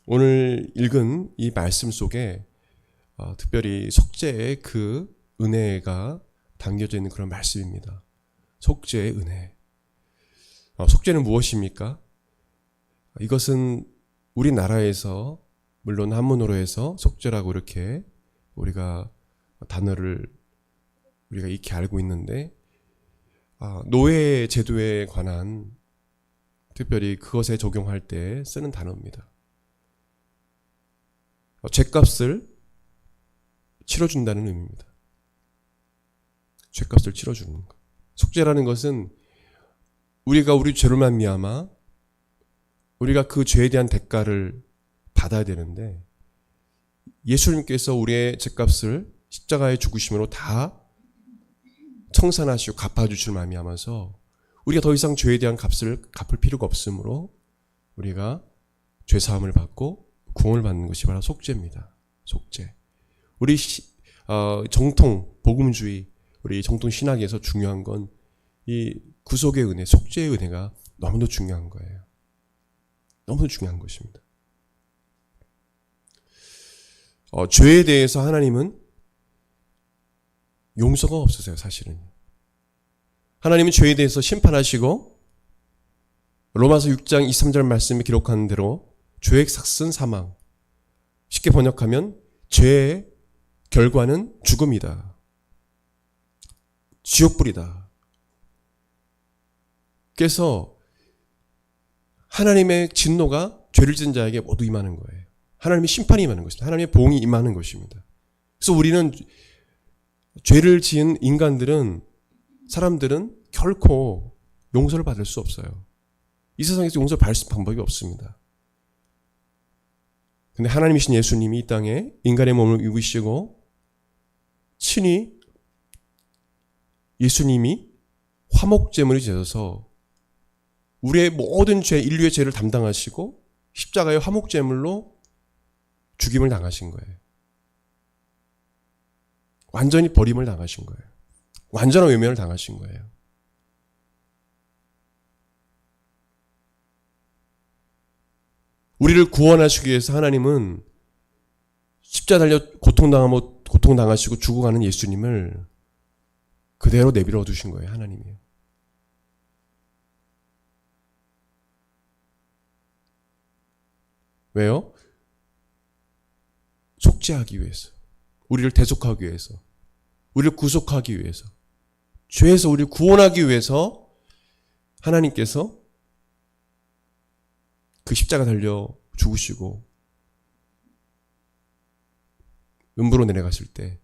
오늘 읽은 이 말씀 속에 특별히 속죄의 그 은혜가 담겨져 있는 그런 말씀입니다. 속죄의 은혜. 속죄는 무엇입니까? 이것은 우리나라에서 물론 한문으로 해서 속죄라고 이렇게 우리가 단어를 우리가 익히 알고 있는데 노예 제도에 관한 특별히 그것에 적용할 때 쓰는 단어입니다. 죗값을 치러준다는 의미입니다. 죗값을 치러주는 것. 속죄라는 것은 우리가 우리 죄로 말미암아 우리가 그 죄에 대한 대가를 받아야 되는데 예수님께서 우리의 죗값을 십자가의 죽으심으로 다 청산하시고 갚아주실 말미암아서 우리가 더 이상 죄에 대한 값을 갚을 필요가 없으므로 우리가 죄사함을 받고 구원을 받는 것이 바로 속죄입니다. 속죄. 우리 정통 복음주의 우리 정통 신학에서 중요한 건 이 구속의 은혜, 속죄의 은혜가 너무도 중요한 거예요. 너무도 중요한 것입니다. 죄에 대해서 하나님은 용서가 없으세요, 사실은. 하나님은 죄에 대해서 심판하시고 로마서 6장 23절 말씀이 기록하는 대로 죄의 삭은 사망. 쉽게 번역하면 죄의 결과는 죽음이다. 지옥불이다. 그래서 하나님의 진노가 죄를 지은 자에게 모두 임하는 거예요. 하나님의 심판이 임하는 것입니다. 하나님의 보응이 임하는 것입니다. 그래서 우리는 죄를 지은 사람들은 결코 용서를 받을 수 없어요. 이 세상에서 용서를 받을 방법이 없습니다. 근데 하나님이신 예수님이 이 땅에 인간의 몸을 입으시고 친히 예수님이 화목제물이 되어서 우리의 모든 죄, 인류의 죄를 담당하시고 십자가의 화목제물로 죽임을 당하신 거예요. 완전히 버림을 당하신 거예요. 완전한 외면을 당하신 거예요. 우리를 구원하시기 위해서 하나님은 십자가 달려 고통당하시고 죽어가는 예수님을 그대로 내버려 두신 거예요. 하나님이요. 왜요? 속죄하기 위해서, 우리를 대속하기 위해서, 우리를 구속하기 위해서, 죄에서 우리를 구원하기 위해서 하나님께서 그 십자가 달려 죽으시고 음부로 내려가실 때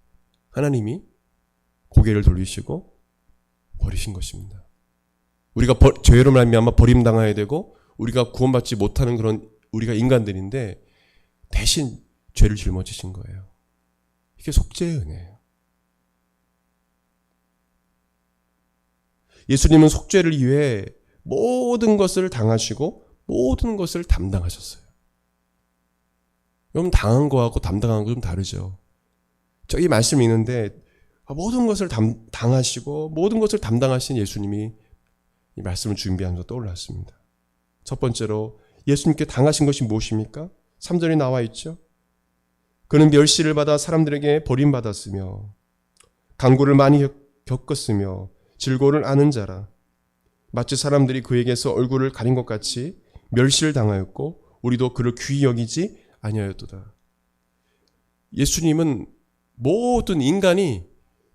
하나님이 고개를 돌리시고 버리신 것입니다. 우리가 죄로 말미암아 버림당해야 되고 우리가 구원받지 못하는 그런 우리가 인간들인데 대신 죄를 짊어지신 거예요. 이게 속죄의 은혜예요. 예수님은 속죄를 위해 모든 것을 당하시고 모든 것을 담당하셨어요. 여러분 당한 거하고 담당한 거 좀 다르죠. 저기 말씀이 있는데 모든 것을 당하시고 모든 것을 담당하신 예수님이 이 말씀을 준비하면서 떠올랐습니다. 첫 번째로 예수님께 당하신 것이 무엇입니까? 3절에 나와 있죠. 그는 멸시를 받아 사람들에게 버림받았으며 강구를 많이 겪었으며 질고를 아는 자라. 마치 사람들이 그에게서 얼굴을 가린 것 같이 멸시를 당하였고 우리도 그를 귀히 여기지 아니하였도다. 예수님은 모든 인간이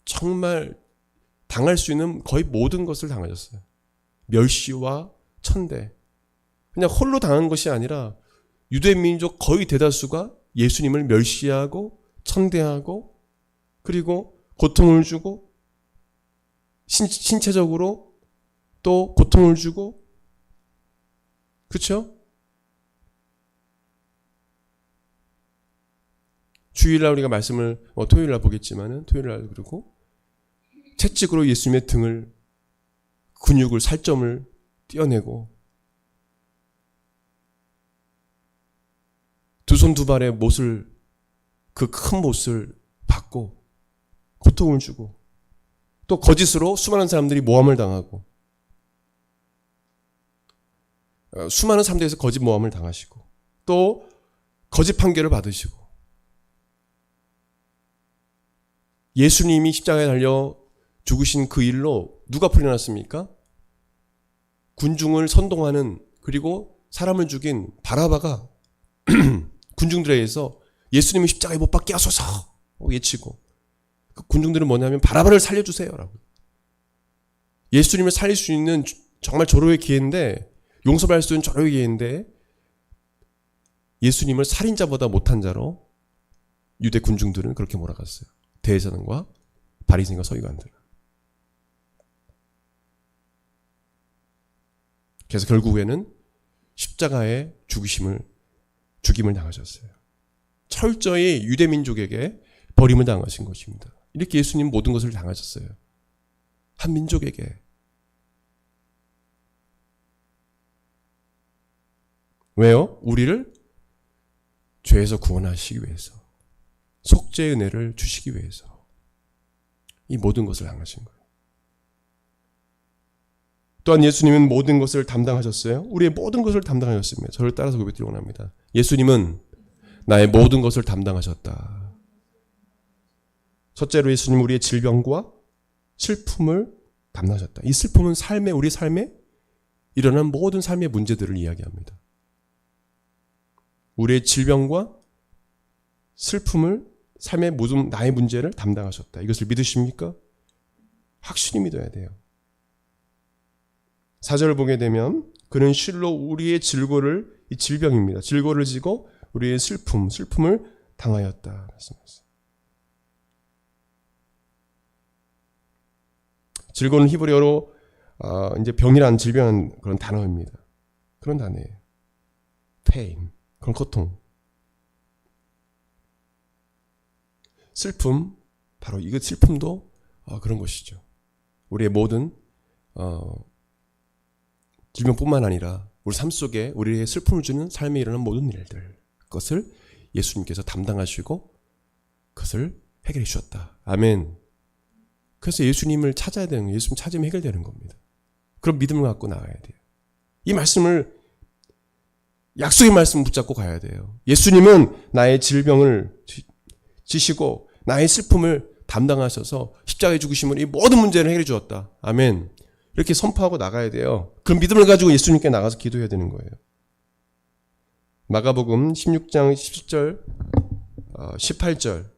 정말 당할 수 있는 거의 모든 것을 당하셨어요. 멸시와 천대. 그냥 홀로 당한 것이 아니라 유대민족 거의 대다수가 예수님을 멸시하고 천대하고 그리고 고통을 주고 신체적으로 또 고통을 주고 그렇죠? 주일날 우리가 말씀을 토요일날 보겠지만은 토요일날 그리고 채찍으로 예수님의 등을 근육을 살점을 떼어내고 두 손 두 발의 못을 그 큰 못을 받고 고통을 주고 또 거짓으로 수많은 사람들이 모함을 당하고 수많은 사람들에서 거짓 모함을 당하시고 또 거짓 판결을 받으시고 예수님이 십자가에 달려 죽으신 그 일로 누가 풀려났습니까? 군중을 선동하는 그리고 사람을 죽인 바라바가 군중들에 의해서 예수님이 십자가에 못 박게 하소서 외치고 그 군중들은 뭐냐면 바라바를 살려주세요라고. 예수님을 살릴 수 있는 정말 절호의 기회인데 용서받을 수 있는 절호의 기회인데 예수님을 살인자보다 못한 자로 유대 군중들은 그렇게 몰아갔어요. 대제사장과 바리새인과 서기관들. 그래서 결국에는 십자가에 죽임을 당하셨어요. 철저히 유대 민족에게 버림을 당하신 것입니다. 이렇게 예수님 모든 것을 당하셨어요. 한 민족에게. 왜요? 우리를 죄에서 구원하시기 위해서, 속죄의 은혜를 주시기 위해서 이 모든 것을 당하신 거예요. 또한 예수님은 모든 것을 담당하셨어요. 우리의 모든 것을 담당하셨습니다. 저를 따라서 고백드리기 원합니다. 예수님은 나의 모든 것을 담당하셨다. 첫째로 예수님은 우리의 질병과 슬픔을 담당하셨다. 이 슬픔은 우리 삶에 일어난 모든 삶의 문제들을 이야기합니다. 우리의 질병과 슬픔을 삶의 모든 나의 문제를 담당하셨다. 이것을 믿으십니까? 확실히 믿어야 돼요. 4절을 보게 되면 그는 실로 우리의 이 질병입니다. 질고를 지고 우리의 슬픔을 당하였다. 말씀하셨어요. 질고는 히브리어로 이제 병이라는 질병한 그런 단어입니다. 그런 단어예요. pain, 그런 고통. 슬픔, 바로 이거 슬픔도 그런 것이죠. 우리의 모든 질병뿐만 아니라 우리 삶 속에 우리의 슬픔을 주는 삶에 일어나는 모든 일들, 그것을 예수님께서 담당하시고 그것을 해결해 주셨다. 아멘. 그래서 예수님을 찾아야 되는 거예요. 예수님 찾으면 해결되는 겁니다. 그런 믿음을 갖고 나가야 돼요. 이 말씀을, 약속의 말씀을 붙잡고 가야 돼요. 예수님은 나의 질병을 지시고 나의 슬픔을 담당하셔서 십자가에 죽으심으로 이 모든 문제를 해결해 주었다. 아멘. 이렇게 선포하고 나가야 돼요. 그런 믿음을 가지고 예수님께 나가서 기도해야 되는 거예요. 마가복음 16장 17절, 18절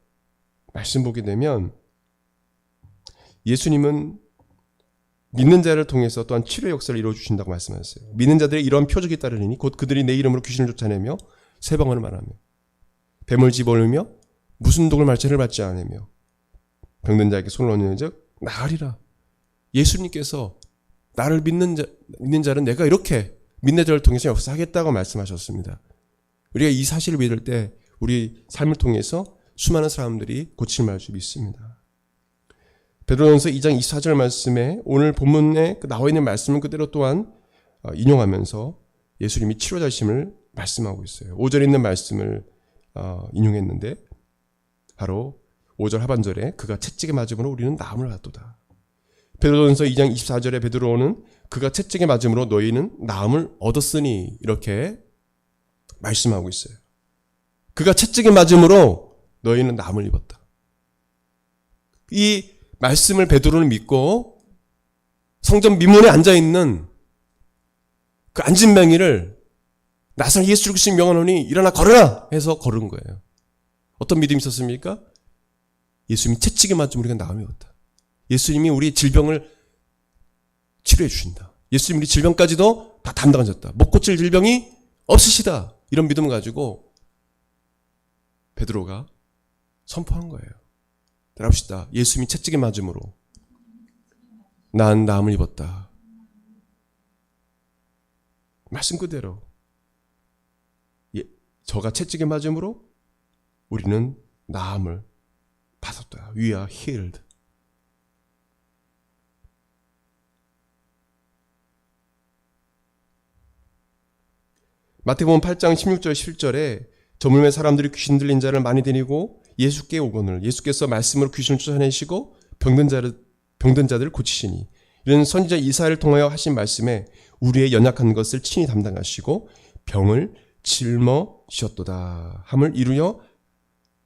말씀 보게 되면 예수님은 믿는 자를 통해서 또한 치료의 역사를 이루어주신다고 말씀하셨어요. 믿는 자들의 이러한 표적이 따르리니 곧 그들이 내 이름으로 귀신을 쫓아내며 새 방언을 말하며 뱀을 집어넣으며 무슨 독을 말체를 받지 않으며 병든 자에게 손을 얹는 즉 나으리라. 예수님께서 나를 믿는 자는 내가 이렇게 믿는 자를 통해서 역사하겠다고 말씀하셨습니다. 우리가 이 사실을 믿을 때 우리 삶을 통해서 수많은 사람들이 고침을 받을 수 믿습니다. 베드로전서 2장 24절 말씀에 오늘 본문에 나와 있는 말씀을 그대로 또한 인용하면서 예수님이 치료자심을 말씀하고 있어요. 5절에 있는 말씀을 인용했는데 바로 5절 하반절에 그가 채찍에 맞음으로 우리는 나음을 받도다. 베드로전서 2장 24절에 베드로는 그가 채찍에 맞음으로 너희는 나음을 얻었으니 이렇게 말씀하고 있어요. 그가 채찍에 맞음으로 너희는 나음을 입었다. 이 말씀을 베드로는 믿고 성전 민문에 앉아있는 그 안진뱅이를 나사렛 예수 그리스도의 명하노니 일어나 걸으라 해서 걸은 거예요. 어떤 믿음이 있었습니까? 예수님이 채찍에 맞으면 우리가 나음을 입었다. 예수님이 우리의 질병을 치료해 주신다. 예수님이 우리 질병까지도 다 담당하셨다. 못 고칠 질병이 없으시다. 이런 믿음을 가지고 베드로가 선포한 거예요. 따라합시다. 예수님이 채찍에 맞음으로 난 나음을 입었다. 말씀 그대로 저가 채찍에 맞음으로 우리는 나음을 받았다. We are healed. 마태복음 8장 16절 17절에 저물매 사람들이 귀신 들린 자를 많이 데리고 예수께 오거늘 예수께서 말씀으로 귀신을 쫓아내시고 병든 자들을 고치시니 이런 선지자 이사야를 통하여 하신 말씀에 우리의 연약한 것을 친히 담당하시고 병을 짊어지셨도다 함을 이루려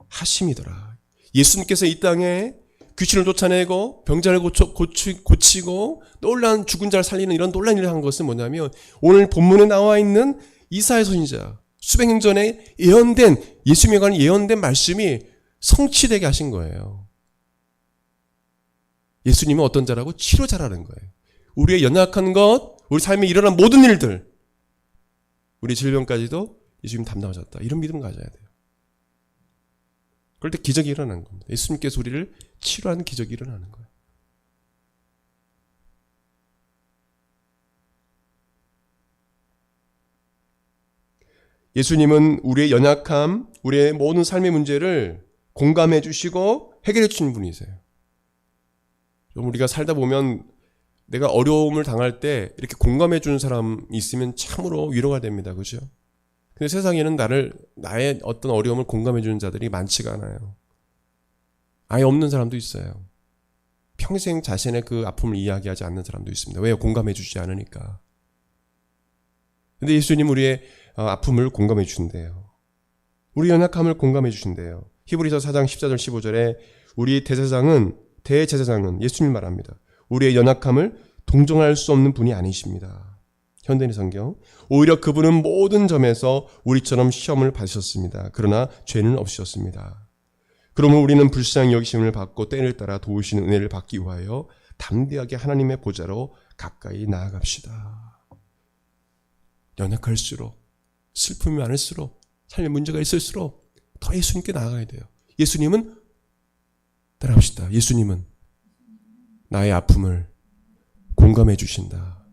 하심이더라. 예수님께서 이 땅에 귀신을 쫓아내고 병자를 고치고 놀라운 죽은 자를 살리는 이런 놀라운 일을 한 것은 뭐냐면 오늘 본문에 나와 있는 이사야 선지자 수백 년 전에 예언된 예수님에 관한 예언된 말씀이 성취되게 하신 거예요. 예수님은 어떤 자라고? 치료자라는 거예요. 우리의 연약한 것, 우리 삶에 일어난 모든 일들, 우리 질병까지도 예수님 담당하셨다. 이런 믿음 가져야 돼요. 그럴 때 기적이 일어나는 겁니다. 예수님께서 우리를 치료하는 기적이 일어나는 거예요. 예수님은 우리의 연약함, 우리의 모든 삶의 문제를 공감해 주시고 해결해 주시는 분이세요. 우리가 살다 보면 내가 어려움을 당할 때 이렇게 공감해 주는 사람이 있으면 참으로 위로가 됩니다. 그죠? 근데 세상에는 나의 어떤 어려움을 공감해 주는 자들이 많지가 않아요. 아예 없는 사람도 있어요. 평생 자신의 그 아픔을 이야기하지 않는 사람도 있습니다. 왜요? 공감해 주지 않으니까. 근데 예수님 우리의 아픔을 공감해 주신대요. 우리 연약함을 공감해 주신대요. 히브리서 4장 14절 15절에 우리 대제사장은 예수님 말합니다. 우리의 연약함을 동정할 수 없는 분이 아니십니다. 현대인 성경. 오히려 그분은 모든 점에서 우리처럼 시험을 받으셨습니다. 그러나 죄는 없으셨습니다. 그러면 우리는 불쌍히 여기심을 받고 때를 따라 도우시는 은혜를 받기 위하여 담대하게 하나님의 보좌로 가까이 나아갑시다. 연약할수록 슬픔이 많을수록 삶에 문제가 있을수록 더 예수님께 나아가야 돼요. 예수님은 따라합시다. 예수님은 나의 아픔을 공감해 주신다.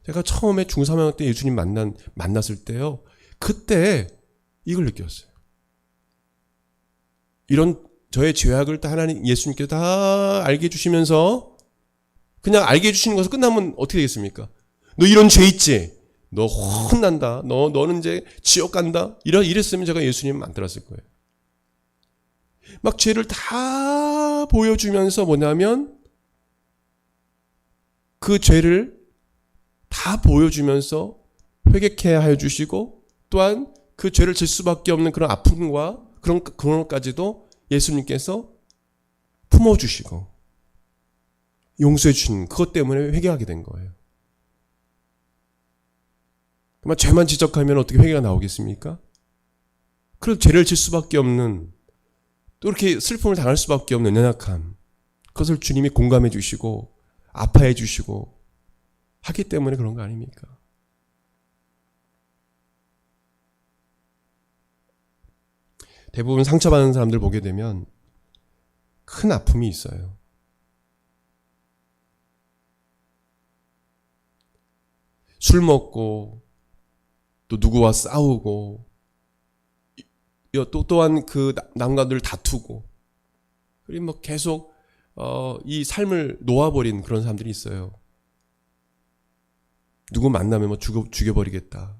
제가 처음에 중3학년 때 예수님 만났을 때요. 그때 이걸 느꼈어요. 이런 저의 죄악을 다 하나님 예수님께서 다 알게 해주시면서 그냥 알게 해주시는 것을 끝나면 어떻게 되겠습니까? 너 이런 죄 있지? 너 혼난다. 너는 이제 지옥 간다. 이랬으면 제가 예수님 안 따랐을 거예요. 막 죄를 다 보여주면서 뭐냐면 그 죄를 다 보여주면서 회개케 하여 주시고 또한 그 죄를 질 수밖에 없는 그런 아픔과 그런 것까지도 예수님께서 품어주시고 용서해 주신 그것 때문에 회개하게 된 거예요. 그만 죄만 지적하면 어떻게 회개가 나오겠습니까? 그럼 죄를 질 수밖에 없는 또 이렇게 슬픔을 당할 수밖에 없는 연약함 그것을 주님이 공감해 주시고 아파해 주시고 하기 때문에 그런 거 아닙니까? 대부분 상처받는 사람들 보게 되면 큰 아픔이 있어요. 술 먹고 또 누구와 싸우고 또한 그 남과 늘 다투고 그리고 뭐 계속 이 삶을 놓아버린 그런 사람들이 있어요. 누구 만나면 뭐 죽여버리겠다.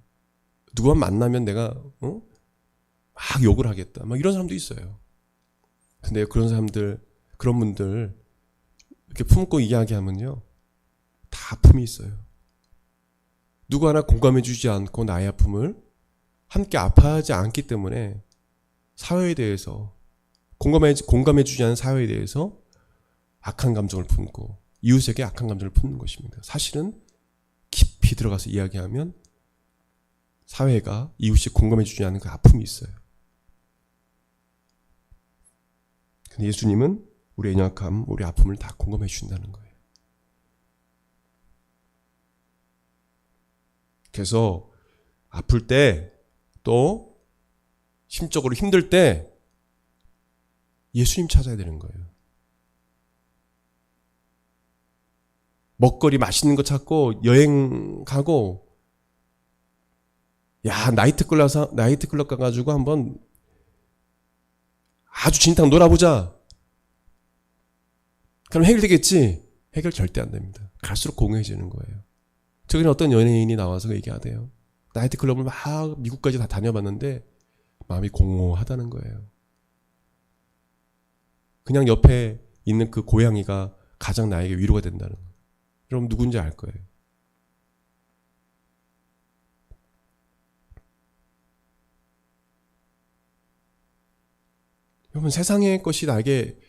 누구만 만나면 내가 막 욕을 하겠다. 막 이런 사람도 있어요. 근데 그런 분들 이렇게 품고 이야기하면요. 다 아픔이 있어요. 누구 하나 공감해 주지 않고 나의 아픔을 함께 아파하지 않기 때문에 사회에 대해서 공감해 주지 않은 사회에 대해서 악한 감정을 품고 이웃에게 악한 감정을 품는 것입니다. 사실은 깊이 들어가서 이야기하면 사회가 이웃이 공감해 주지 않는 그 아픔이 있어요. 근데 예수님은 우리의 연약함, 우리 아픔을 다 공감해 주신다는 거예요. 그래서 아플 때 또 심적으로 힘들 때 예수님 찾아야 되는 거예요. 먹거리 맛있는 거 찾고 여행 가고 나이트클럽 가가지고 한번 아주 진탕 놀아보자. 그럼 해결되겠지? 해결 절대 안 됩니다. 갈수록 공허해지는 거예요. 최근에 어떤 연예인이 나와서 얘기하대요. 나이트클럽을 막 미국까지 다 다녀봤는데 마음이 공허하다는 거예요. 그냥 옆에 있는 그 고양이가 가장 나에게 위로가 된다는 거예요. 여러분 누군지 알 거예요. 여러분 세상의 것이 나에게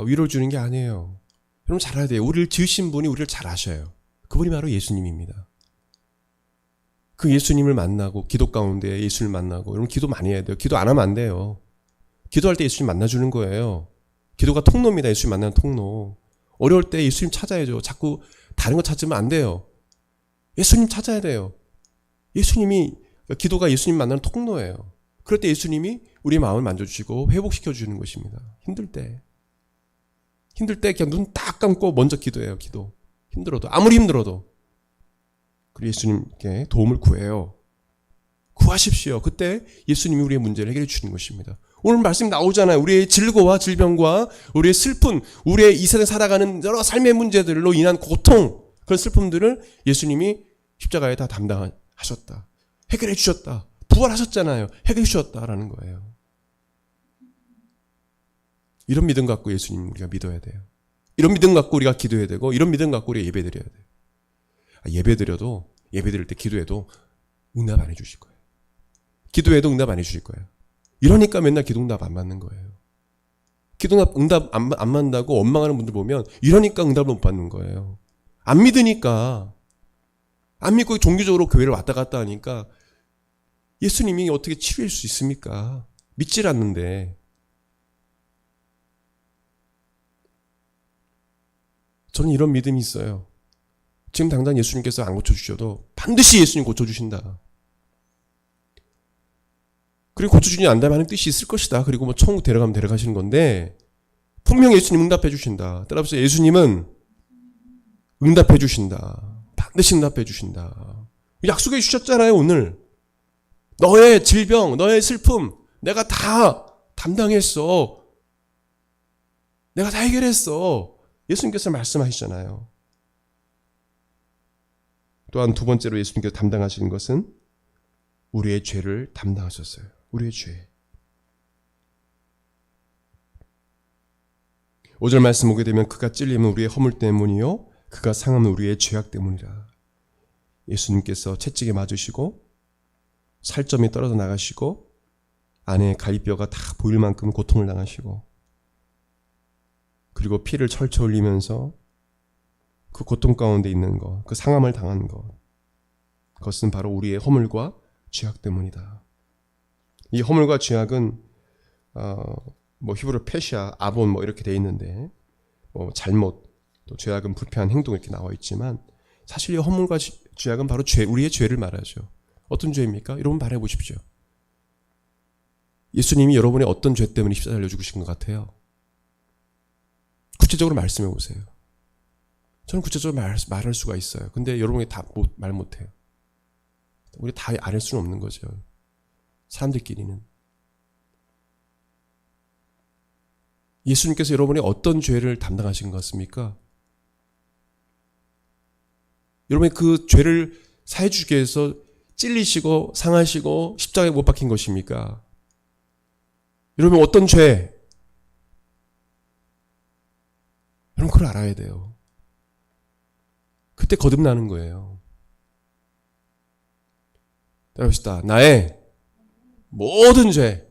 위로를 주는 게 아니에요. 여러분 잘 알아야 돼요. 우리를 지으신 분이 우리를 잘 아셔요. 그분이 바로 예수님입니다. 그 예수님을 만나고 기도 가운데 예수님을 만나고 여러분 기도 많이 해야 돼요. 기도 안 하면 안 돼요. 기도할 때 예수님 만나주는 거예요. 기도가 통로입니다. 예수님 만나는 통로. 어려울 때 예수님 찾아야죠. 자꾸 다른 거 찾으면 안 돼요. 예수님 찾아야 돼요. 기도가 예수님 만나는 통로예요. 그럴 때 예수님이 우리 마음을 만져주시고 회복시켜 주는 것입니다. 힘들 때 그냥 눈 딱 감고 먼저 기도해요. 기도. 힘들어도 아무리 힘들어도. 그리고 예수님께 도움을 구해요. 구하십시오. 그때 예수님이 우리의 문제를 해결해 주시는 것입니다. 오늘 말씀 나오잖아요. 우리의 질고와 질병과 우리의 슬픔, 우리의 이 세상에 살아가는 여러 삶의 문제들로 인한 고통, 그런 슬픔들을 예수님이 십자가에 다 담당하셨다. 해결해 주셨다. 부활하셨잖아요. 해결해 주셨다라는 거예요. 이런 믿음 갖고 예수님 우리가 믿어야 돼요. 이런 믿음 갖고 우리가 기도해야 되고 이런 믿음 갖고 우리가 예배드려야 돼요. 예배드릴 때 기도해도 응답 안 해주실 거예요. 기도해도 응답 안 해주실 거예요. 이러니까 맨날 기도응답 안 받는 거예요. 응답 안 받는다고 원망하는 분들 보면 이러니까 응답을 못 받는 거예요. 안 믿으니까. 안 믿고 종교적으로 교회를 왔다 갔다 하니까 예수님이 어떻게 치료할 수 있습니까? 믿질 않는데. 저는 이런 믿음이 있어요. 지금 당장 예수님께서 안 고쳐주셔도 반드시 예수님 고쳐주신다. 그리고 고쳐주지 않는다면 하는 뜻이 있을 것이다. 그리고 뭐 천국 데려가면 데려가시는 건데 분명히 예수님 응답해 주신다. 따라서 예수님은 응답해 주신다. 반드시 응답해 주신다. 약속해 주셨잖아요. 오늘 너의 질병, 너의 슬픔 내가 다 담당했어. 내가 다 해결했어. 예수님께서 말씀하시잖아요. 또한 두 번째로 예수님께서 담당하시는 것은 우리의 죄를 담당하셨어요. 우리의 죄. 5절 말씀 보게 되면 그가 찔림은 우리의 허물 때문이요 그가 상함은 우리의 죄악 때문이라. 예수님께서 채찍에 맞으시고 살점이 떨어져 나가시고 안에 갈비뼈가 다 보일 만큼 고통을 당하시고 그리고 피를 철철 흘리면서 그 고통 가운데 있는 것, 그 상함을 당한 것, 그것은 바로 우리의 허물과 죄악 때문이다. 이 허물과 죄악은 히브리 페시아, 아본 이렇게 돼 있는데 잘못, 또 죄악은 불쾌한 행동 이렇게 나와 있지만 사실 이 허물과 죄악은 바로 우리의 죄를 말하죠. 어떤 죄입니까? 여러분 말해 보십시오. 예수님이 여러분의 어떤 죄 때문에 십자가를 죽으신 것 같아요? 구체적으로 말씀해 보세요. 저는 구체적으로 말할 수가 있어요. 근데 여러분이 다 말 못해요. 우리 다 알 수는 없는 거죠. 사람들끼리는. 예수님께서 여러분의 어떤 죄를 담당하신 것 같습니까? 여러분이 그 죄를 사해 주기 위해서 찔리시고 상하시고 십자가에 못 박힌 것입니까? 여러분 어떤 죄? 여러분 그걸 알아야 돼요. 그때 거듭나는 거예요. 따라합시다. 나의 모든 죄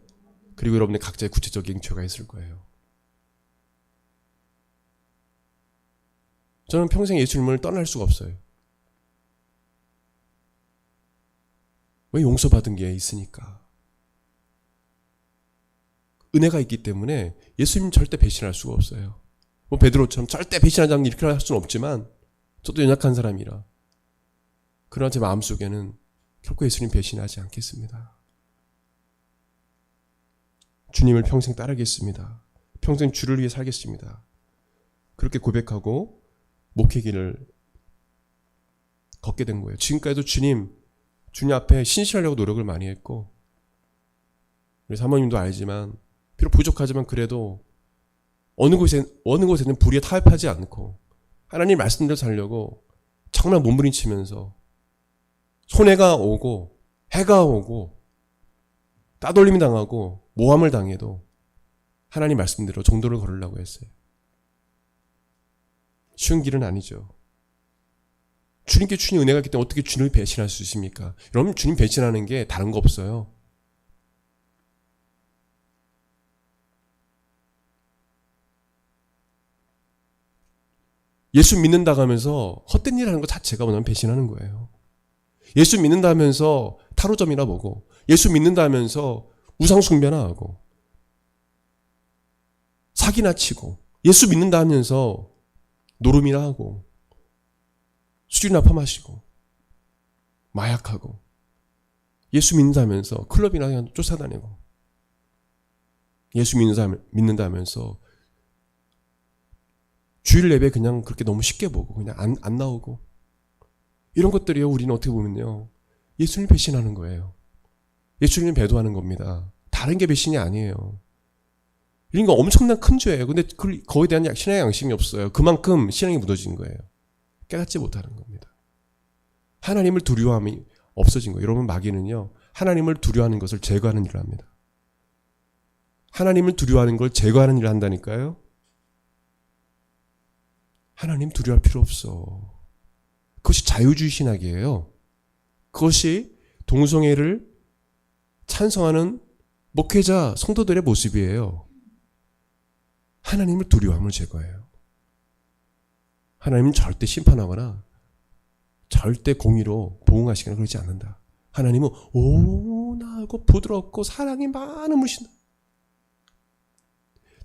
그리고 여러분의 각자의 구체적인 죄가 있을 거예요. 저는 평생 예수님을 떠날 수가 없어요. 왜? 용서받은 게 있으니까. 은혜가 있기 때문에 예수님 절대 배신할 수가 없어요. 베드로처럼 절대 배신하지 않는 이렇게 할 수는 없지만 저도 연약한 사람이라. 그러나 제 마음속에는 결코 예수님 배신하지 않겠습니다. 주님을 평생 따르겠습니다. 평생 주를 위해 살겠습니다. 그렇게 고백하고 목회길을 걷게 된 거예요. 지금까지도 주님 앞에 신실하려고 노력을 많이 했고 우리 사모님도 알지만 비록 부족하지만 그래도 어느 곳에는 불의에 타협하지 않고 하나님 말씀대로 살려고 정말 몸부림치면서 손해가 오고 해가 오고 따돌림이 당하고 모함을 당해도 하나님 말씀대로 정도를 걸으려고 했어요. 쉬운 길은 아니죠. 주님께 주신 은혜가 있기 때문에 어떻게 주님을 배신할 수 있습니까? 여러분, 주님 배신하는 게 다른 거 없어요. 예수 믿는다고 하면서 헛된 일 하는 것 자체가 뭐냐면 배신하는 거예요. 예수 믿는다 하면서 타로점이나 보고, 예수 믿는다 하면서 우상숭배나 하고, 사기나 치고, 예수 믿는다 하면서 노름이나 하고, 술이나 퍼마시고, 마약하고, 예수 믿는다 하면서 클럽이나 그냥 쫓아다니고, 예수 믿는다 하면서 주일 예배 그냥 그렇게 너무 쉽게 보고 그냥 안 나오고, 이런 것들이요, 우리는 어떻게 보면요, 예수님 배신하는 거예요. 예수님 배도하는 겁니다. 다른 게 배신이 아니에요. 이런 거 엄청난 큰 죄예요. 근데 그거에 대한 신앙의 양심이 없어요. 그만큼 신앙이 무너진 거예요. 깨닫지 못하는 겁니다. 하나님을 두려워함이 없어진 거예요. 여러분, 마귀는요, 하나님을 두려워하는 것을 제거하는 일을 합니다. 하나님을 두려워하는 걸 제거하는 일을 한다니까요. 하나님 두려워할 필요 없어. 그것이 자유주의 신학이에요. 그것이 동성애를 찬성하는 목회자, 성도들의 모습이에요. 하나님을 두려워함을 제거해요. 하나님은 절대 심판하거나 절대 공의로 보응하시거나 그러지 않는다. 하나님은 온하고 부드럽고 사랑이 많은 분이신다.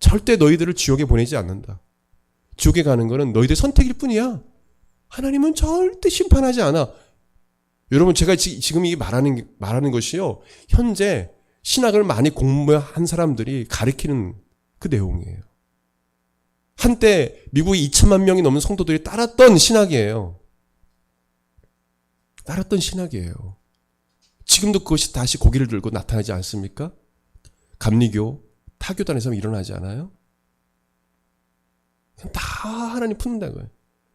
절대 너희들을 지옥에 보내지 않는다. 지옥에 가는 것은 너희들 선택일 뿐이야. 하나님은 절대 심판하지 않아. 여러분, 제가 지금 이 말하는 것이요, 현재 신학을 많이 공부한 사람들이 가르치는 그 내용이에요. 한때 미국에 2천만 명이 넘는 성도들이 따랐던 신학이에요. 따랐던 신학이에요. 지금도 그것이 다시 고개를 들고 나타나지 않습니까? 감리교, 타교단에서 일어나지 않아요? 다 하나님 품는다고요.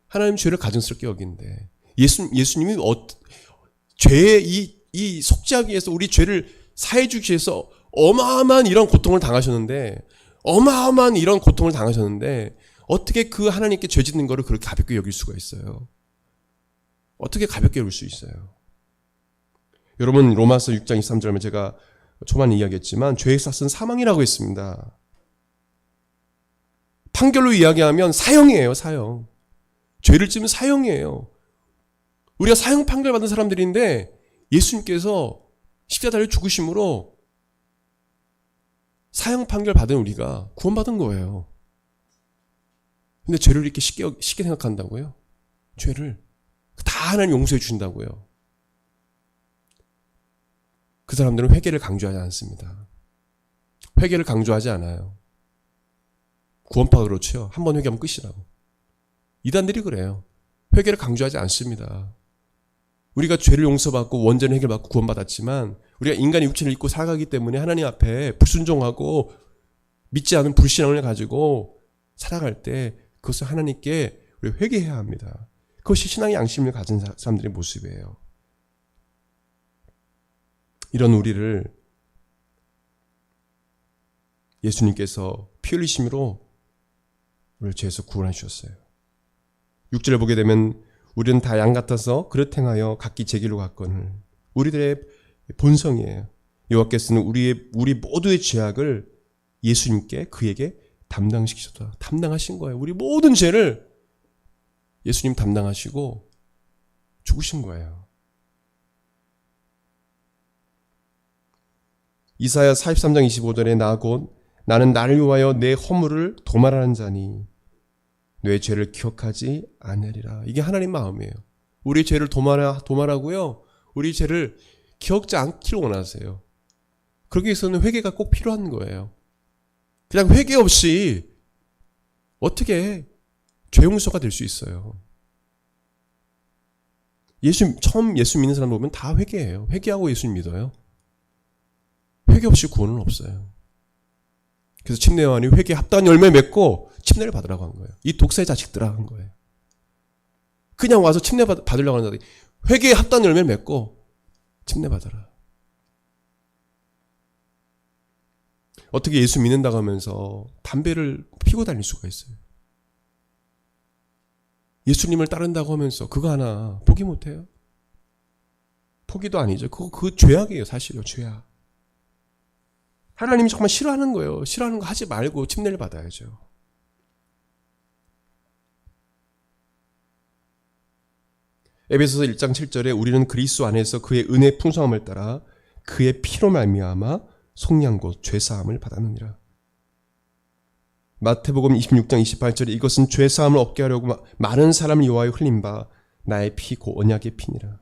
하나님 죄를 가증스럽게 여긴데, 예수님이 죄의 이 속죄하기 위해서 우리 죄를 사해 주기 위해서 어마어마한 이런 고통을 당하셨는데, 어떻게 그 하나님께 죄 짓는 거를 그렇게 가볍게 여길 수가 있어요? 어떻게 가볍게 여길 수 있어요? 여러분, 로마서 6장 23절에 제가 초반에 이야기했지만 죄의 삭은 사망이라고 했습니다. 판결로 이야기하면 사형이에요, 사형. 죄를 지으면 사형이에요. 우리가 사형 판결 받은 사람들인데 예수님께서 십자가 달려 죽으심으로 사형 판결 받은 우리가 구원받은 거예요. 근데 죄를 이렇게 쉽게 생각한다고요? 죄를 다 하나님 용서해 주신다고요? 그 사람들은 회개를 강조하지 않습니다. 회개를 강조하지 않아요. 구원파가 그렇죠. 한 번 회개하면 끝이라고. 이단들이 그래요. 회개를 강조하지 않습니다. 우리가 죄를 용서받고 원전 해결받고 구원받았지만 우리가 인간의 육체를 입고 살아가기 때문에 하나님 앞에 불순종하고 믿지 않은 불신앙을 가지고 살아갈 때 그것을 하나님께 우리가 회개해야 합니다. 그것이 신앙의 양심을 가진 사람들의 모습이에요. 이런 우리를 예수님께서 피 흘리심으로 우리를 죄에서 구원해 주셨어요. 6절을 보게 되면 우리는 다 양 같아서 그릇 행하여 각기 제 길로 갔거늘. 우리들의 본성이에요. 여호와께서는 우리 모두의 죄악을 예수님께 그에게 담당시키셨다. 담당하신 거예요. 우리 모든 죄를 예수님 담당하시고 죽으신 거예요. 이사야 43장 25절에 나 곧 나는 나를 위하여 내 허물을 도말하는 자니 내 죄를 기억하지 않으리라. 이게 하나님 마음이에요. 우리 죄를 도말하고요. 우리 죄를 기억지 않기를 원하세요. 그러기 위해서는 회개가 꼭 필요한 거예요. 그냥 회개 없이 어떻게 죄 용서가 될 수 있어요? 처음 예수 믿는 사람 보면 다 회개해요. 회개하고 예수님 믿어요. 회개 없이 구원은 없어요. 그래서 침례 요한이 회개에 합당한 열매 맺고 침례를 받으라고 한 거예요. 이 독사의 자식들아 한 거예요. 그냥 와서 침례 받으려고 하는 자들이 회개에 합당한 열매를 맺고 침례 받아라. 어떻게 예수 믿는다고 하면서 담배를 피고 다닐 수가 있어요? 예수님을 따른다고 하면서 그거 하나 포기 못해요? 포기도 아니죠. 그 죄악이에요. 사실요. 죄악. 하나님이 정말 싫어하는 거예요. 싫어하는 거 하지 말고 침례를 받아야죠. 에베소서 1장 7절에 우리는 그리스도 안에서 그의 은혜의 풍성함을 따라 그의 피로 말미암아 속량 곧 죄사함을 받았느니라. 마태복음 26장 28절에 이것은 죄사함을 얻게 하려고 많은 사람을 위하여 흘린 바 나의 피 곧 언약의 피니라.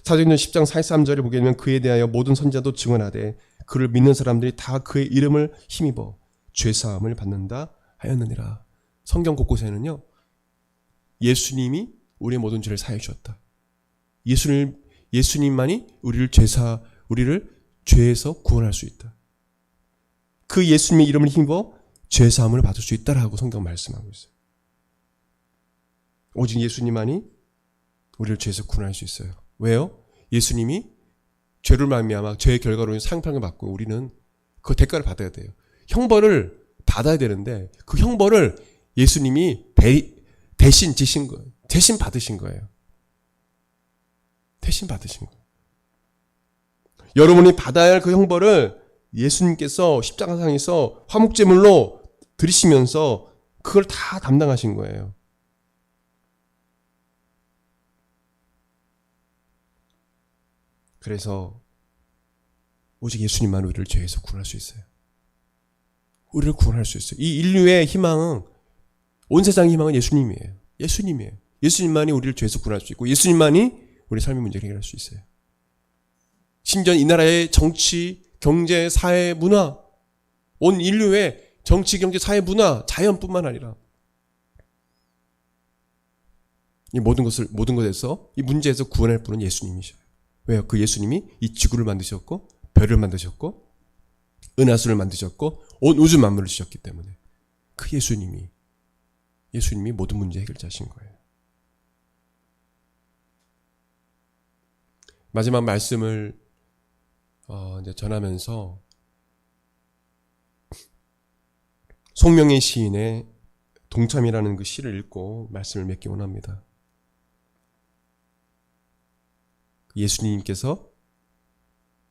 사도행전 10장 43절에 보게 되면 그에 대하여 모든 선지자도 증언하되 그를 믿는 사람들이 다 그의 이름을 힘입어 죄사함을 받는다 하였느니라. 성경 곳곳에는요, 예수님이 우리의 모든 죄를 사해 주셨다. 예수님만이 우리를 죄에서 구원할 수 있다. 그 예수님의 이름을 힘입어 죄사함을 받을 수 있다라고 성경 말씀하고 있어요. 오직 예수님만이 우리를 죄에서 구원할 수 있어요. 왜요? 예수님이 죄를 말미암아 죄의 결과로 상판을 받고 우리는 그 대가를 받아야 돼요. 형벌을 받아야 되는데 그 형벌을 예수님이 대신 지신 거예요. 대신 받으신 거예요. 대신 받으신 거예요. 여러분이 받아야 할 그 형벌을 예수님께서 십자가상에서 화목제물로 드리시면서 그걸 다 담당하신 거예요. 그래서 오직 예수님만 우리를 죄에서 구원할 수 있어요. 우리를 구원할 수 있어요. 이 인류의 희망은, 온 세상의 희망은 예수님이에요. 예수님이에요. 예수님만이 우리를 죄에서 구원할 수 있고 예수님만이 우리 삶의 문제를 해결할 수 있어요. 심지어 이 나라의 정치, 경제, 사회, 문화, 온 인류의 정치, 경제, 사회, 문화, 자연뿐만 아니라 이 모든 것에서 이 문제에서 구원할 분은 예수님이셔요. 왜요? 그 예수님이 이 지구를 만드셨고 별을 만드셨고 은하수를 만드셨고 온 우주 만물을 주셨기 때문에 그 예수님이 모든 문제 해결자신 거예요. 마지막 말씀을 이제 전하면서 송명의 시인의 동참이라는 그 시를 읽고 말씀을 맺기 원합니다. 예수님께서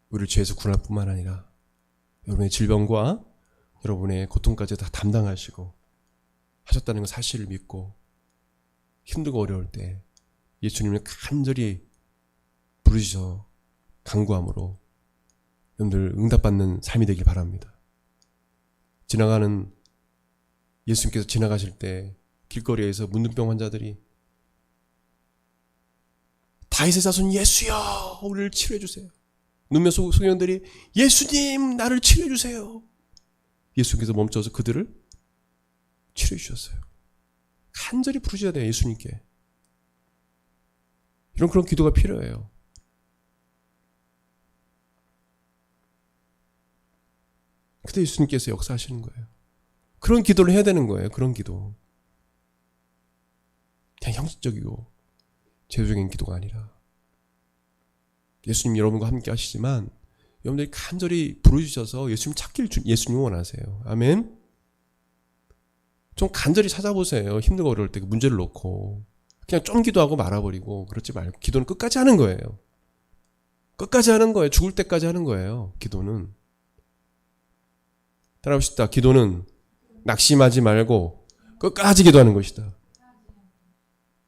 우리를 죄에서 구원할 뿐만 아니라 여러분의 질병과 여러분의 고통까지 다 담당하시고 하셨다는 그 사실을 믿고 힘들고 어려울 때 예수님을 간절히 부르셔 간구함으로 여러분들 응답받는 삶이 되길 바랍니다. 예수님께서 지나가실 때 길거리에서 문둥병 환자들이 다윗의 자손 예수여 우리를 치료해 주세요. 눈며 소년들이 예수님 나를 치료해 주세요. 예수님께서 멈춰서 그들을 치료해 주셨어요. 간절히 부르셔야 돼요. 예수님께. 그런 기도가 필요해요. 그때 예수님께서 역사하시는 거예요. 그런 기도를 해야 되는 거예요. 그런 기도. 그냥 형식적이고 제도적인 기도가 아니라 예수님 여러분과 함께 하시지만 여러분들이 간절히 부르셔서 예수님 찾기를 예수님 원하세요. 아멘. 좀 간절히 찾아보세요. 힘들고 어려울 때 그 문제를 놓고 그냥 좀 기도하고 말아버리고 그러지 말고 기도는 끝까지 하는 거예요. 끝까지 하는 거예요. 죽을 때까지 하는 거예요. 기도는. 따라합시다. 기도는 낙심하지 말고 끝까지 기도하는 것이다.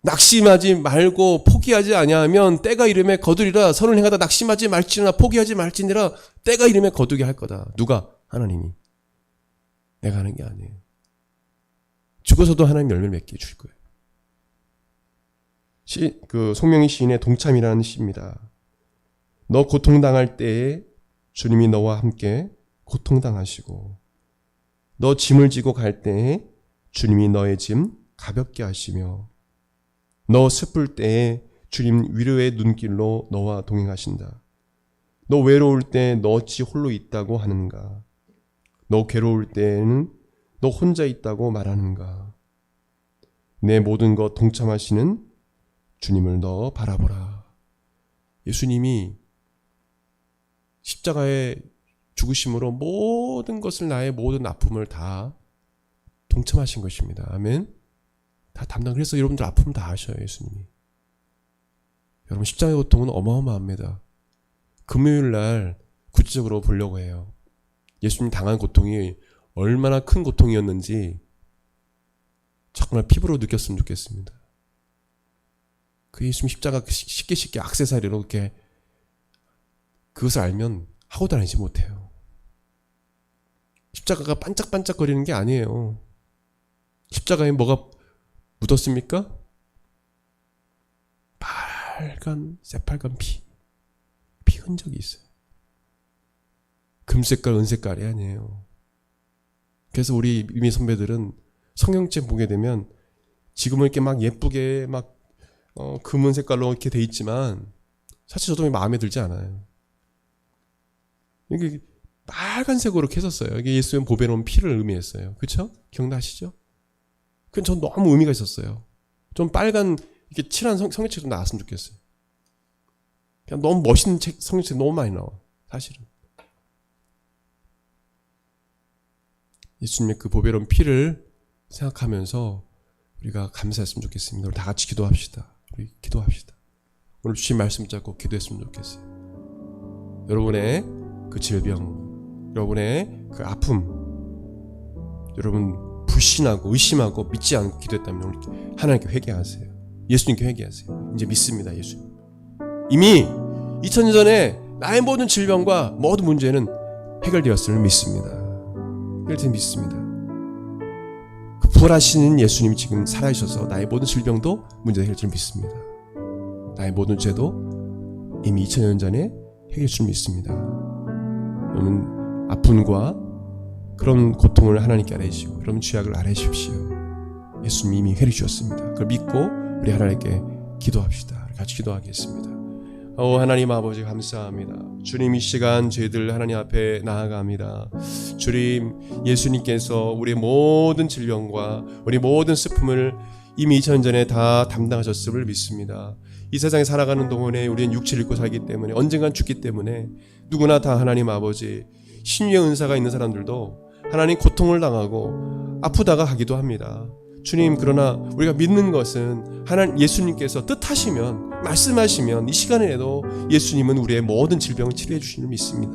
낙심하지 말고 포기하지 아니하면 때가 이름에 거두리라. 선을 행하다 낙심하지 말지니라. 포기하지 말지니라. 때가 이름에 거두게 할 거다. 누가? 하나님이. 내가 하는 게 아니에요. 죽어서도 하나님 열매를 맺게 해줄 거예요. 송명희 시인의 동참이라는 시입니다. 너 고통당할 때에 주님이 너와 함께 고통당하시고 너 짐을 지고 갈 때에 주님이 너의 짐 가볍게 하시며 너 슬플 때에 주님 위로의 눈길로 너와 동행하신다. 너 외로울 때 너 어찌 홀로 있다고 하는가? 너 괴로울 때에는 너 혼자 있다고 말하는가? 내 모든 것 동참하시는 주님을 너 바라보라. 예수님이 십자가의 죽으심으로 모든 것을 나의 모든 아픔을 다 동참하신 것입니다. 아멘. 다 담당. 그래서 여러분들 아픔 다 아셔요, 예수님이. 여러분 십자가의 고통은 어마어마합니다. 금요일 날 구체적으로 보려고 해요. 예수님 당한 고통이 얼마나 큰 고통이었는지 정말 피부로 느꼈으면 좋겠습니다. 그 예수님 십자가 쉽게 액세서리로 이렇게 그것을 알면 하고 다니지 못해요. 십자가가 반짝반짝거리는 게 아니에요. 십자가에 뭐가 묻었습니까? 새빨간 피 흔적이 있어요. 금색깔, 은색깔이 아니에요. 그래서 우리 이미 선배들은 성경책 보게 되면 지금은 이렇게 막 예쁘게 막 금은 색깔로 이렇게 돼 있지만 사실 저도 마음에 들지 않아요. 이게 빨간색으로 이렇게 했었어요. 이게 예수의 보배로 온 피를 의미했어요. 그렇죠? 기억나시죠? 그건 전 너무 의미가 있었어요. 좀 빨간 이렇게 칠한 성경책 좀 나왔으면 좋겠어요. 그냥 너무 멋있는 성경책 너무 많이 나와. 사실은. 예수님의 그 보배로운 피를 생각하면서 우리가 감사했으면 좋겠습니다. 우리 다 같이 기도합시다. 우리 기도합시다. 오늘 주신 말씀 잡고 기도했으면 좋겠어요. 여러분의 그 질병, 여러분의 그 아픔, 여러분 불신하고 의심하고 믿지 않고 기도했다면 오늘 하나님께 회개하세요. 예수님께 회개하세요. 이제 믿습니다. 예수님. 이미 2000년 전에 나의 모든 질병과 모든 문제는 해결되었음을 믿습니다. 해결된 믿습니다. 그 부활하시는 예수님이 지금 살아계셔서 나의 모든 질병도 문제 해결될 믿습니다. 나의 모든 죄도 이미 2000년 전에 해결될 줄 믿습니다. 여러분 아픔과 그런 고통을 하나님께 알아주시고 그런 죄악을 알아주십시오. 예수님이 이미 해결해 주셨습니다. 그걸 믿고 우리 하나님께 기도합시다. 같이 기도하겠습니다. 하나님 아버지 감사합니다. 주님 이 시간 저희들 하나님 앞에 나아갑니다. 주님 예수님께서 우리 모든 질병과 우리 모든 슬픔을 이미 2000년 전에 다 담당하셨음을 믿습니다. 이 세상에 살아가는 동안에 우리는 육체를 입고 살기 때문에 언젠간 죽기 때문에 누구나 다 하나님 아버지 신유의 은사가 있는 사람들도 하나님 고통을 당하고 아프다가 가기도 합니다. 주님 그러나 우리가 믿는 것은 하나님 예수님께서 뜻하시면 말씀하시면 이 시간에도 예수님은 우리의 모든 질병을 치료해 주시는 믿습니다.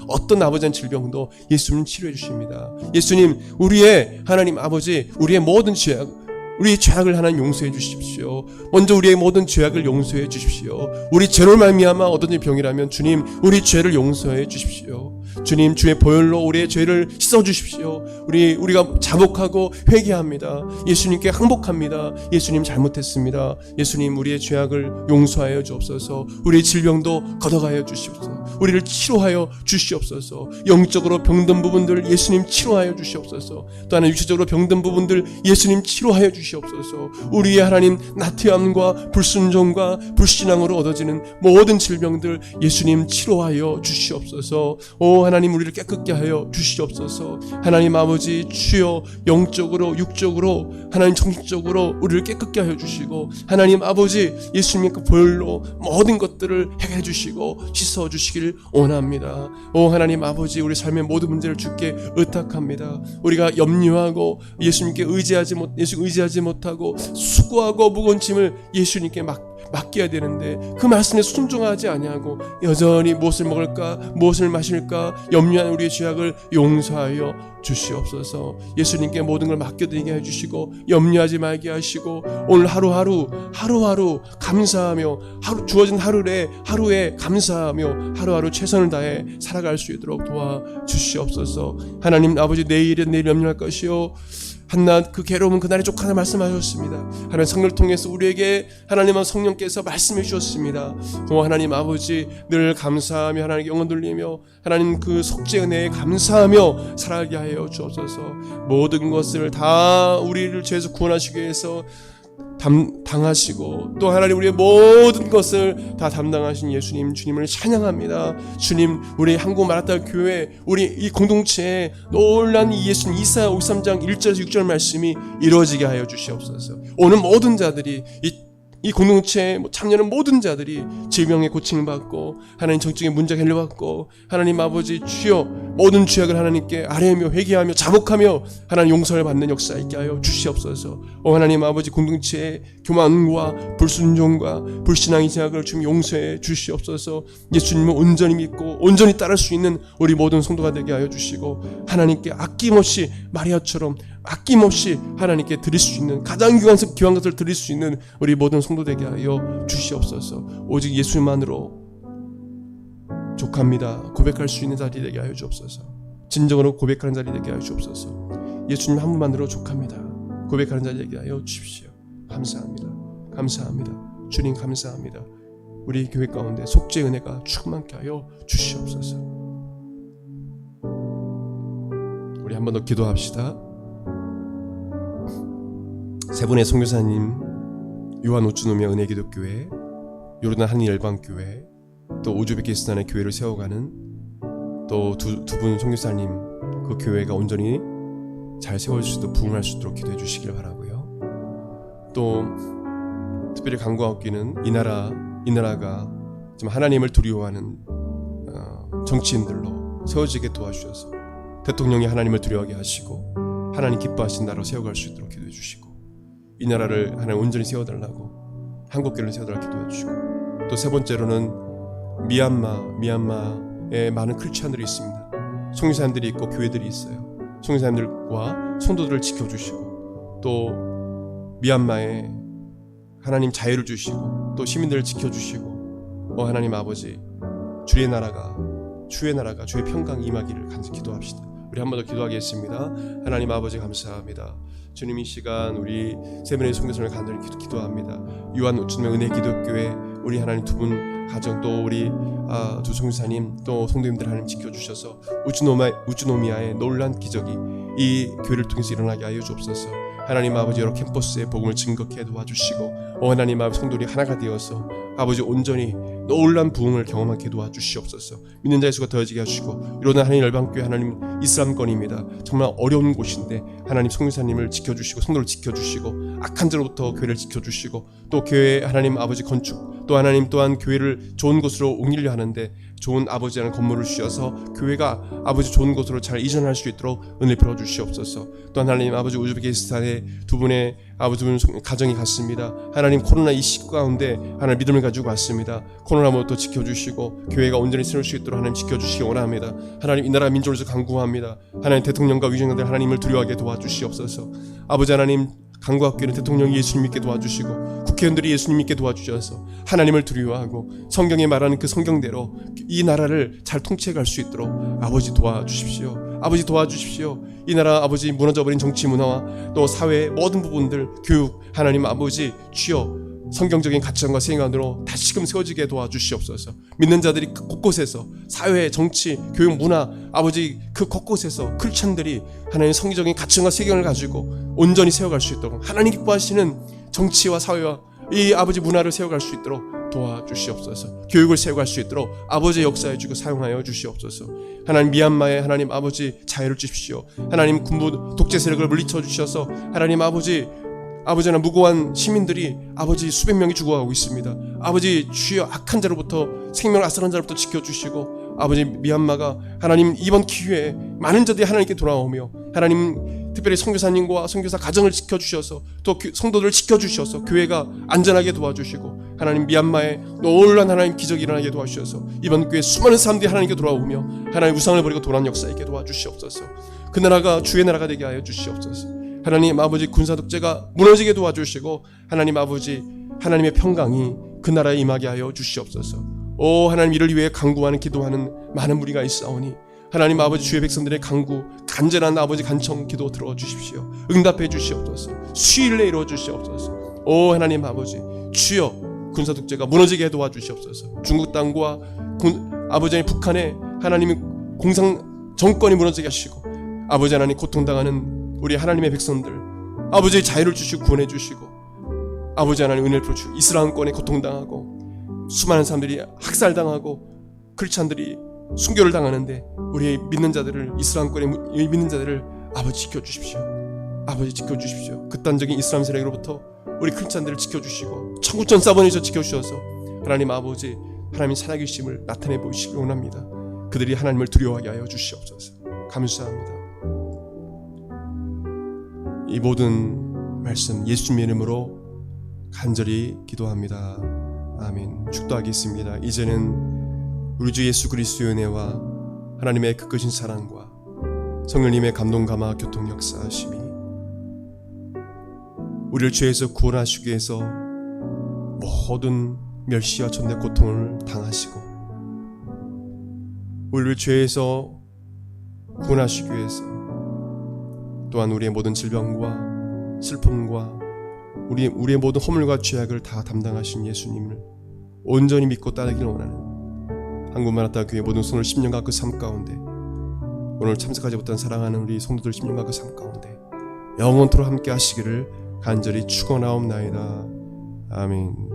어떤 아버지한 질병도 예수님은 치료해 주십니다. 예수님 우리의 하나님 아버지 우리의 모든 죄악 우리의 죄악을 하나님 용서해 주십시오. 먼저 우리의 모든 죄악을 용서해 주십시오. 우리 죄로 말미암아 얻은 병이라면 주님 우리 죄를 용서해 주십시오. 주님 주의 보혈로 우리의 죄를 씻어 주십시오. 우리가 자복하고 회개합니다. 예수님께 항복합니다. 예수님 잘못했습니다. 예수님 우리의 죄악을 용서하여 주옵소서. 우리의 질병도 걷어가여 주시옵소서. 우리를 치료하여 주시옵소서. 영적으로 병든 부분들 예수님 치료하여 주시옵소서. 또 하나 육체적으로 병든 부분들 예수님 치료하여 주시옵소서. 우리의 하나님 나태함과 불순종과 불신앙으로 얻어지는 모든 질병들 예수님 치료하여 주시옵소서. 오 하나님 우리를 깨끗게 하여 주시옵소서. 하나님 아버지 주여 영적으로 육적으로 하나님 정신적으로 우리를 깨끗게 하여 주시고 하나님 아버지 예수님의 그 보혈로 모든 것들을 해결해 주시고 씻어 주시길 원합니다. 오 하나님 아버지 우리 삶의 모든 문제를 주께 의탁합니다. 우리가 염려하고 예수님께 의지하지 못하고 수고하고 무거운 짐을 예수님께 맡겨야 되는데 그 말씀에 순종하지 아니하고 여전히 무엇을 먹을까 무엇을 마실까 염려한 우리의 죄악을 용서하여 주시옵소서. 예수님께 모든 걸 맡겨드리게 해주시고 염려하지 말게 하시고 오늘 하루하루 감사하며 주어진 하루에 감사하며 하루하루 최선을 다해 살아갈 수 있도록 도와주시옵소서. 하나님 아버지 내일 염려할 것이요 한낱 그 괴로움은 그날의 족하나 말씀하셨습니다. 하나님 성령을 통해서 우리에게 하나님은 성령께서 말씀해 주셨습니다. 하나님 아버지 늘 감사하며 하나님께 영혼 돌리며 하나님 그 속죄 은혜에 감사하며 살아가게 하여 주옵소서. 모든 것을 다 우리를 죄에서 구원하시기 위해서 당하시고 또 하나님 우리의 모든 것을 다 담당하신 예수님 주님을 찬양합니다. 주님 우리 한국 마라타 교회 우리 이 공동체에 놀란 이 예수님 이사야 53장 1절에서 6절 말씀이 이루어지게 하여 주시옵소서. 오늘 모든 자들이 이 이 공동체에 참여하는 모든 자들이 질병의 고침을 받고 하나님 정적인 문제가 해결받고 하나님 아버지 주여 모든 죄악을 하나님께 아뢰며 회개하며 자복하며 하나님 용서를 받는 역사 있게 하여 주시옵소서. 하나님 아버지 공동체의 교만과 불순종과 불신앙의 죄악을 주님 용서해 주시옵소서. 예수님을 온전히 믿고 온전히 따를 수 있는 우리 모든 성도가 되게 하여 주시고 하나님께 아낌없이 마리아처럼 아낌없이 하나님께 드릴 수 있는 가장 귀한 것을 드릴 수 있는 우리 모든 성도 되게 하여 주시옵소서. 오직 예수님만으로 족합니다. 고백할 수 있는 자리 되게 하여 주옵소서. 진정으로 고백하는 자리 되게 하여 주옵소서. 예수님 한 분만으로 족합니다. 고백하는 자리 되게 하여 주십시오. 감사합니다. 감사합니다. 주님 감사합니다. 우리 교회 가운데 속죄의 은혜가 충만케 하여 주시옵소서. 우리 한 번 더 기도합시다. 세 분의 선교사님, 요한 우츠노미아 은혜기독교회, 요르단 한인열방교회, 또 우즈베키스탄의 교회를 세워가는 또 두 분 선교사님, 그 교회가 온전히 잘 세워질 수 있도록 부흥할 수 있도록 기도해 주시길 바라고요. 또 특별히 간구하기는 이 나라가 좀 하나님을 두려워하는 정치인들로 세워지게 도와주셔서 대통령이 하나님을 두려워하게 하시고 하나님 기뻐하신 나라로 세워갈 수 있도록 기도해 주시고 이 나라를 하나님 온전히 세워달라고 한국교회를 세워달라고 기도해 주시고 또 세 번째로는 미얀마에 많은 크리스찬들이 있습니다. 선교사님들이 있고 교회들이 있어요. 선교사님들과 성도들을 지켜주시고 또 미얀마에 하나님 자유를 주시고 또 시민들을 지켜주시고 하나님 아버지 주의 나라가 주의 평강이 임하기를 간절히 기도합시다. 우리 한 번 더 기도하겠습니다. 하나님 아버지 감사합니다. 주님 이 시간 우리 세 분의 선교사님을 간절히 기도합니다. 요한 우츠노미아 은혜기독교회 우리 하나님 두 분 가정 또 우리 두 선교사님 또 성도님들 하나님 지켜주셔서 우츠노미아의 놀란 기적이 이 교회를 통해서 일어나게 하여 주옵소서. 하나님 아버지 여러 캠퍼스에 복음을 증거케 도와주시고 하나님 아버지 성도들이 하나가 되어서 아버지 온전히 놀란 부흥을 경험하게 도와주시옵소서. 믿는 자의 수가 더해지게 하시고 이러나 하나님 열방교회 하나님 이슬람권입니다. 정말 어려운 곳인데 하나님 선교사님을 지켜주시고 성도를 지켜주시고 악한 자로부터 교회를 지켜주시고 또 교회 하나님 아버지 건축 또 하나님 또한 교회를 좋은 곳으로 옮기려 하는데 좋은 아버지라는 건물을 주셔서 교회가 아버지 좋은 곳으로 잘 이전할 수 있도록 은혜 베풀어 주시옵소서. 또한 하나님 아버지 우즈베키스탄의 두 분의 아버지 분 가정이 갔습니다. 하나님 코로나 이 시국 가운데 하나님 믿음을 가지고 왔습니다. 코로나부터 지켜주시고 교회가 온전히 세울 수 있도록 하나님 지켜주시기 원합니다. 하나님 이 나라 민족을 간구합니다. 하나님 대통령과 위정자들 하나님을 두려워하게 도와주시옵소서. 아버지 하나님 간구하기는 대통령이 예수님 믿게 도와주시고 국회의원들이 예수님 믿게 도와주셔서 하나님을 두려워하고 성경에 말하는 그 성경대로 이 나라를 잘 통치해갈 수 있도록 아버지 도와주십시오. 아버지 도와주십시오. 이 나라 아버지 무너져버린 정치 문화와 또 사회의 모든 부분들 교육 하나님 아버지 주여 성경적인 가치관과 생각으로 다시금 세워지게 도와주시옵소서. 믿는 자들이 곳곳에서 사회, 정치, 교육, 문화 아버지 그 곳곳에서 크리스찬들이 하나님의 성경적인 가치관과 세경을 가지고 온전히 세워갈 수 있도록 하나님 기뻐하시는 정치와 사회와 이 아버지 문화를 세워갈 수 있도록 도와주시옵소서. 교육을 세워갈 수 있도록 아버지 역사해 주고 사용하여 주시옵소서. 하나님 미얀마에 하나님 아버지 자유를 주십시오. 하나님 군부 독재 세력을 물리쳐 주셔서 하나님 아버지나 무고한 시민들이 아버지 수백 명이 죽어가고 있습니다. 아버지 주여 악한 자로부터 생명을 앗아간 자로부터 지켜주시고 아버지 미얀마가 하나님 이번 기회에 많은 자들이 하나님께 돌아오며 하나님 특별히 선교사님과 선교사 가정을 지켜주셔서 또 성도들을 지켜주셔서 교회가 안전하게 도와주시고 하나님 미얀마에 놀란 하나님 기적이 일어나게 도와주셔서 이번 기회에 수많은 사람들이 하나님께 돌아오며 하나님 우상을 버리고 돌아온 역사 있게 도와주시옵소서. 그 나라가 주의 나라가 되게 하여 주시옵소서. 하나님 아버지 군사 독재가 무너지게 도와주시고 하나님 아버지 하나님의 평강이 그 나라에 임하게 하여 주시옵소서. 오 하나님 이를 위해 간구하는 기도하는 많은 무리가 있사오니 하나님 아버지 주의 백성들의 간구 간절한 아버지 간청 기도 들어주십시오. 응답해 주시옵소서. 수일 내에 이루어 주시옵소서. 오 하나님 아버지 주여 군사 독재가 무너지게 도와주시옵소서. 중국 땅과 아버지 북한의 하나님의 공산 정권이 무너지게 하시고 아버지 하나님 고통당하는 우리 하나님의 백성들 아버지의 자유를 주시고 구원해 주시고 아버지 하나님 은혜를 풀어주시고 이슬람권에 고통당하고 수많은 사람들이 학살당하고 크리스찬들이 순교를 당하는데 우리 믿는 자들을 이슬람권에 믿는 자들을 아버지 지켜주십시오. 아버지 지켜주십시오. 극단적인 이슬람 세력으로부터 우리 크리스찬들을 지켜주시고 청구천 사번에서 지켜주셔서 하나님 아버지, 하나님 살아계심을 나타내 보이시길 원합니다. 그들이 하나님을 두려워하게 하여 주시옵소서. 감사합니다. 이 모든 말씀 예수님의 이름으로 간절히 기도합니다. 아멘. 축도하겠습니다. 이제는 우리 주 예수 그리스도의 은혜와 하나님의 그 크신 사랑과 성령님의 감동 감화 교통 역사하심이 우리를 죄에서 구원하시기 위해서 모든 멸시와 천대 고통을 당하시고 우리를 죄에서 구원하시기 위해서 또한 우리의 모든 질병과 슬픔과 우리의 모든 허물과 죄악을 다 담당하신 예수님을 온전히 믿고 따르기를 원하는 한국마라타 교회 모든 손을 10년간 그 삶 가운데 오늘 참석하지 못한 사랑하는 우리 성도들 10년간 그 삶 가운데 영원토록 함께 하시기를 간절히 축원하옵나이다. 아멘.